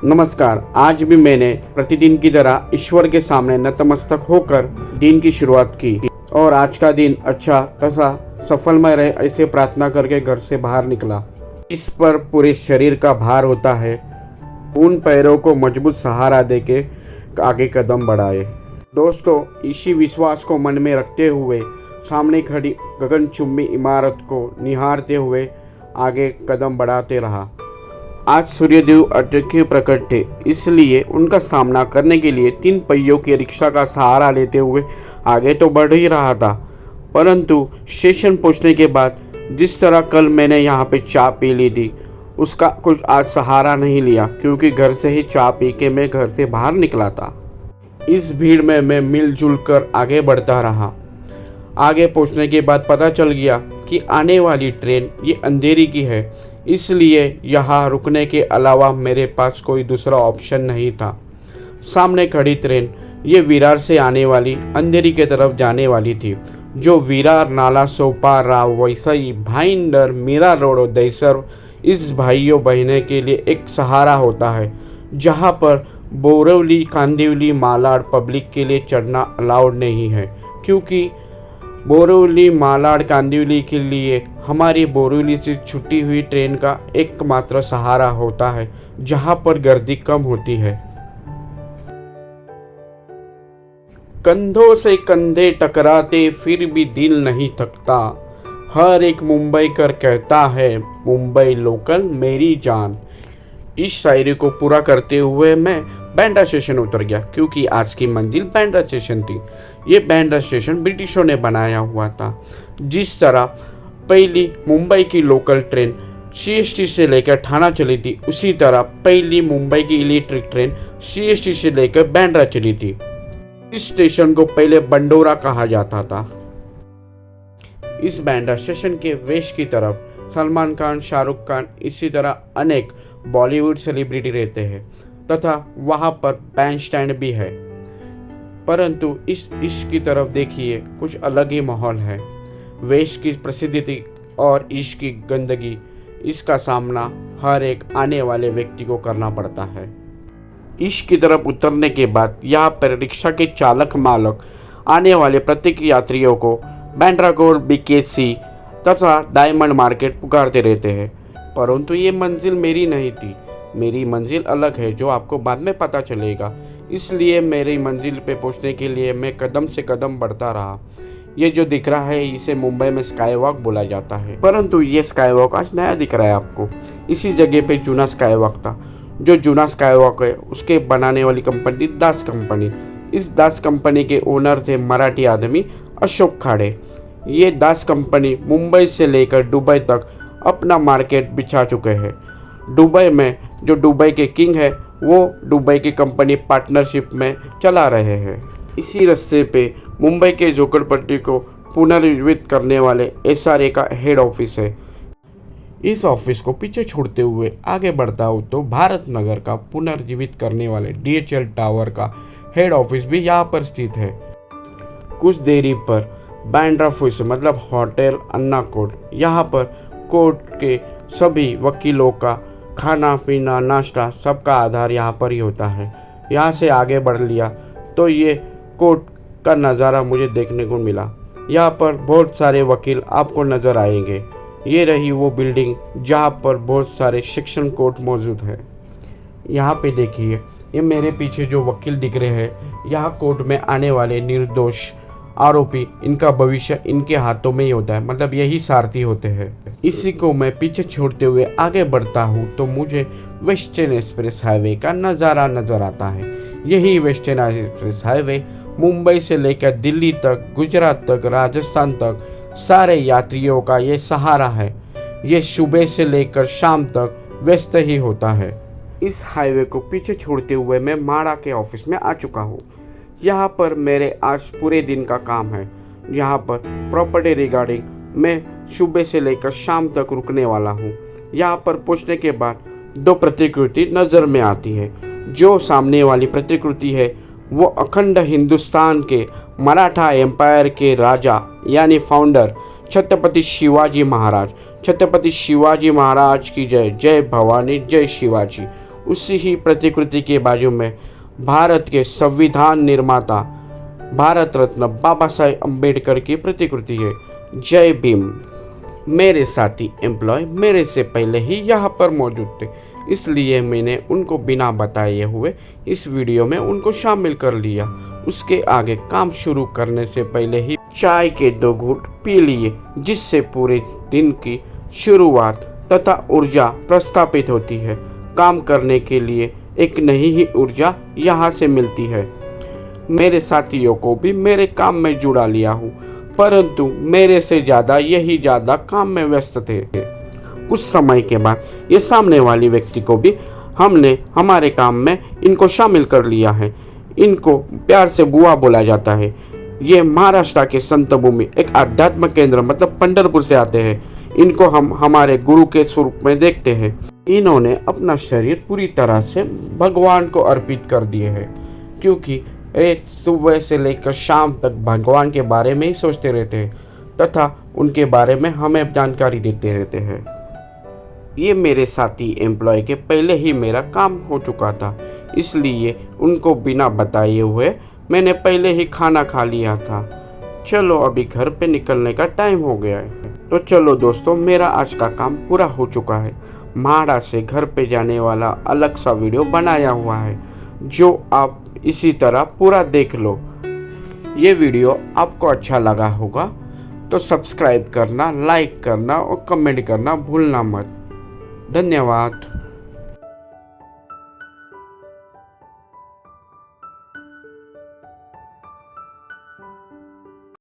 नमस्कार। आज भी मैंने प्रतिदिन की तरह ईश्वर के सामने नतमस्तक होकर दिन की शुरुआत की और आज का दिन अच्छा तथा सफलमय रहे ऐसे प्रार्थना करके घर से बाहर निकला। इस पर पूरे शरीर का भार होता है। उन पैरों को मजबूत सहारा देके आगे कदम बढ़ाए। दोस्तों, इसी विश्वास को मन में रखते हुए सामने खड़ी गगनचुंबी इमारत को निहारते हुए आगे कदम बढ़ाते रहा। आज सूर्यदेव अटके प्रकट थे, इसलिए उनका सामना करने के लिए 3 पहियों की रिक्शा का सहारा लेते हुए आगे तो बढ़ ही रहा था, परंतु स्टेशन पहुंचने के बाद जिस तरह कल मैंने यहाँ पे चाय पी ली थी, उसका कुछ आज सहारा नहीं लिया, क्योंकि घर से ही चाय पी के मैं घर से बाहर निकला था। इस भीड़ में मैं मिलजुल कर आगे बढ़ता रहा। आगे पहुंचने के बाद पता चल गया कि आने वाली ट्रेन ये अंधेरी की है, इसलिए यहाँ रुकने के अलावा मेरे पास कोई दूसरा ऑप्शन नहीं था। सामने खड़ी ट्रेन ये विरार से आने वाली अंधेरी की तरफ जाने वाली थी, जो विरार, नाला सोपा, राव, वैसाई, भाईंदर, मीरा रोड और दहीसर इस भाइयों बहनों के लिए एक सहारा होता है, जहाँ पर बोरिवली, कांदिवली, मालाड पब्लिक के लिए चढ़ना अलाउड नहीं है, क्योंकि बोरिवली, मालाड, कांदिवली के लिए हमारी बोरिवली से छूटी हुई ट्रेन का एकमात्र सहारा होता है, जहां पर गर्दी कम होती है। कंधों से कंधे टकराते फिर भी दिल नहीं थकता, हर एक मुंबईकर कहता है मुंबई लोकल मेरी जान। इस शायरी को पूरा करते हुए मैं बांद्रा स्टेशन उतर गया, क्योंकि आज की मंजिल बांद्रा स्टेशन थी। ये बांद्रा स्टेशन ब्रिटिशों ने बनाया हुआ था। जिस तरह पहली मुंबई की लोकल ट्रेन सीएसटी से लेकर ठाणा चली थी, उसी तरह पहली मुंबई की इलेक्ट्रिक ट्रेन सीएसटी से लेकर बांद्रा चली थी। इस स्टेशन को पहले बंडोरा कहा जाता था। इस बांद्रा स्टेशन के वेस्ट की तरफ सलमान खान, शाहरुख खान, इसी तरह अनेक बॉलीवुड सेलिब्रिटी रहते हैं तथा वहाँ पर बैंड स्टैंड भी है, परंतु इस की तरफ देखिए कुछ अलग ही माहौल है। वेस्ट की प्रसिद्धि और इश्क की गंदगी, इसका सामना हर एक आने वाले व्यक्ति को करना पड़ता है। इश्क की तरफ उतरने के बाद यहाँ पर रिक्शा के चालक मालक आने वाले प्रत्येक यात्रियों को बांद्रा गोल्ड, बीकेसी तथा डायमंड मार्केट पुकारते रहते हैं, परंतु ये मंजिल मेरी नहीं थी। मेरी मंजिल अलग है, जो आपको बाद में पता चलेगा। इसलिए मेरी मंजिल पे पहुंचने के लिए मैं कदम से कदम बढ़ता रहा। ये जो दिख रहा है इसे मुंबई में स्काई वॉक बोला जाता है, परंतु ये स्काई वॉक आज नया दिख रहा है आपको। इसी जगह पे जूना स्काई वॉक था। जो जूना स्काई वॉक है उसके बनाने वाली कंपनी दास कंपनी। इस दास कंपनी के ओनर थे मराठी आदमी अशोक खाड़े। ये दास कंपनी मुंबई से लेकर दुबई तक अपना मार्केट बिछा चुके हैं। दुबई में जो दुबई के किंग है वो दुबई की कंपनी पार्टनरशिप में चला रहे हैं। इसी रास्ते पे मुंबई के झोपड़पट्टी को पुनर्जीवित करने वाले एसआरए का हेड ऑफिस है। इस ऑफिस को पीछे छोड़ते हुए आगे बढ़ता हूँ तो भारत नगर का पुनर्जीवित करने वाले डीएचएल टावर का हेड ऑफिस भी यहाँ पर स्थित है। कुछ देरी पर बांद्रा फुस मतलब होटल अन्ना कोर्ट, यहाँ पर कोर्ट के सभी वकीलों का खाना पीना नाश्ता सबका आधार यहाँ पर ही होता है। यहाँ से आगे बढ़ लिया तो ये कोर्ट का नज़ारा मुझे देखने को मिला। यहाँ पर बहुत सारे वकील आपको नज़र आएंगे। ये रही वो बिल्डिंग जहाँ पर बहुत सारे सेक्शन कोर्ट मौजूद है। यहाँ पे देखिए, ये मेरे पीछे जो वकील दिख रहे हैं, यहाँ कोर्ट में आने वाले निर्दोष आरोपी, इनका भविष्य इनके हाथों में ही होता है, मतलब यही सारथी होते हैं। इसी को मैं पीछे छोड़ते हुए आगे बढ़ता हूँ तो मुझे वेस्टर्न एक्सप्रेस हाईवे का नज़ारा नजर आता है। यही वेस्टर्न एक्सप्रेस हाईवे मुंबई से लेकर दिल्ली तक, गुजरात तक, राजस्थान तक सारे यात्रियों का ये सहारा है। ये सुबह से लेकर शाम तक व्यस्त ही होता है। इस हाईवे को पीछे छोड़ते हुए मैं माड़ा के ऑफिस में आ चुका हूँ। यहाँ पर मेरे आज पूरे दिन का काम है। यहाँ पर प्रॉपर्टी रिगार्डिंग मैं सुबह से लेकर शाम तक रुकने वाला हूँ। यहाँ पर पहुँचने के बाद 2 प्रतिकृति नज़र में आती है। जो सामने वाली प्रतिकृति है वो अखंड हिंदुस्तान के मराठा एम्पायर के राजा यानी फाउंडर छत्रपति शिवाजी महाराज। छत्रपति शिवाजी महाराज की जय, जय भवानी, जय शिवाजी। उसी ही प्रतिकृति के बाजू में भारत के संविधान निर्माता भारत रत्न बाबा साहेब अम्बेडकर की प्रतिकृति है। जय भीम। मेरे साथी एम्प्लॉय मेरे से पहले ही यहाँ पर मौजूद थे, इसलिए मैंने उनको बिना बताए हुए इस वीडियो में उनको शामिल कर लिया। उसके आगे काम शुरू करने से पहले ही चाय के 2 घूंट पी लिए, जिससे पूरे दिन की शुरुआत तथा ऊर्जा प्रस्थापित होती है। काम करने के लिए एक नई ही ऊर्जा यहाँ से मिलती है। मेरे साथियों को भी मेरे काम में जुड़ा लिया हूँ, परंतु मेरे से ज़्यादा यही ज़्यादा काम में व्यस्त थे। कुछ समय के बाद ये सामने वाली व्यक्ति को भी हमने हमारे काम में इनको शामिल कर लिया है। इनको प्यार से बुआ बोला जाता है। ये महाराष्ट्र के संत भूमि एक आध्यात्म केंद्र मतलब पंढरपुर से आते हैं। इनको हम हमारे गुरु के स्वरूप में देखते हैं। इन्होंने अपना शरीर पूरी तरह से भगवान को अर्पित कर दिए हैं, क्योंकि वे सुबह से लेकर शाम तक भगवान के बारे में ही सोचते रहते हैं तथा उनके बारे में हमें जानकारी देते रहते हैं। ये मेरे साथी एम्प्लॉय के पहले ही मेरा काम हो चुका था, इसलिए उनको बिना बताए हुए मैंने पहले ही खाना खा लिया था। चलो अभी घर पे निकलने का टाइम हो गया है। तो चलो दोस्तों, मेरा आज का काम पूरा हो चुका है। माड़ा से घर पे जाने वाला अलग सा वीडियो बनाया हुआ है, जो आप इसी तरह पूरा देख लो। ये वीडियो आपको अच्छा लगा होगा तो सब्सक्राइब करना, लाइक करना और कमेंट करना भूलना मत। धन्यवाद।